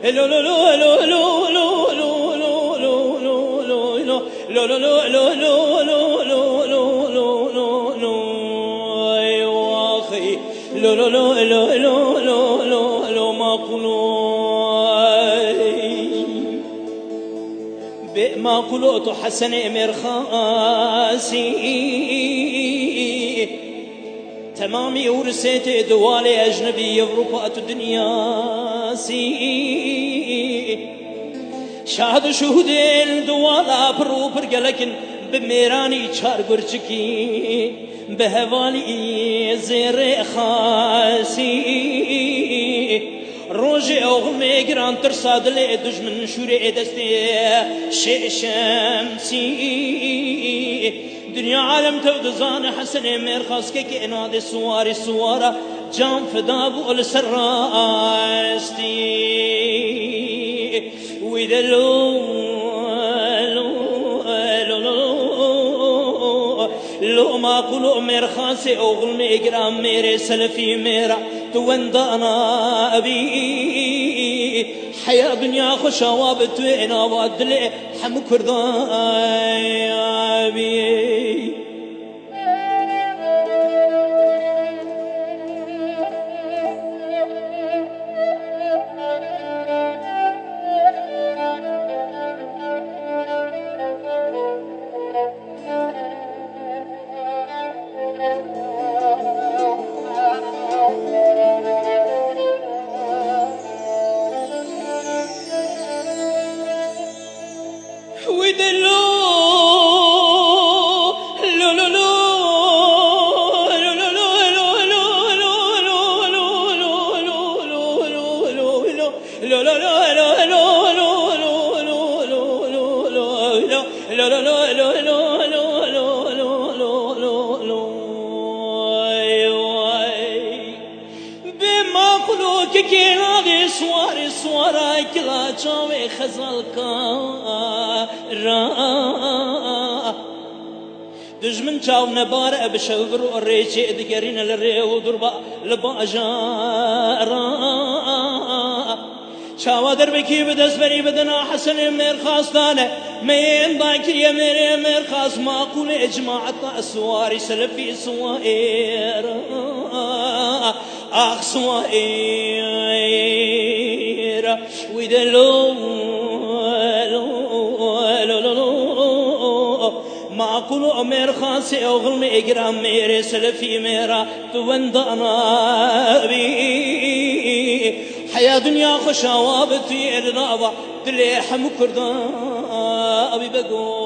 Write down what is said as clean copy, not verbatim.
لو لو لو لو لو لو لو لو لو لو لو لو لو لو لو لو لو لو لو يا أخي لو لو لو لو لو لو لو لو ما ما قلوت حسن مرخاسي تمامي ورسيت دوالي أجنبي يفرقات الدنيا سي شاهد شهودين دوالا برو برقلكن بميراني چار گرچکی بهوالی زیر خاصی روز اوغم گران ترساد لی دشمن شوری دستی شمسی دنیا عالم تودزان حسن مرخص که اناد سواری سوارا جام فدا بول سراستی ويدلو لو ما قلو مرخاسي اوغل ميقرام ميري سلفي ميرا توندانا ابي حياة دنيا خوشا وابتوينا وادلي حم كردان ابي دجمن چاو نبار بشور وريچه دگرين لريو دربا لباجارا چاوا در بکی بدس بری بدنا حسن مرخاستانه مين باكر يا مري مرخاص معقول اجماعت اسواري سلفي سوائر اخ سوائر ويدلو معقول عمر خاصي اوغل ميقرام ميري سلفي ميرا توندانا بي حياة دنيا خوشا وابتي النابا دلي حمو كردان ابي بقول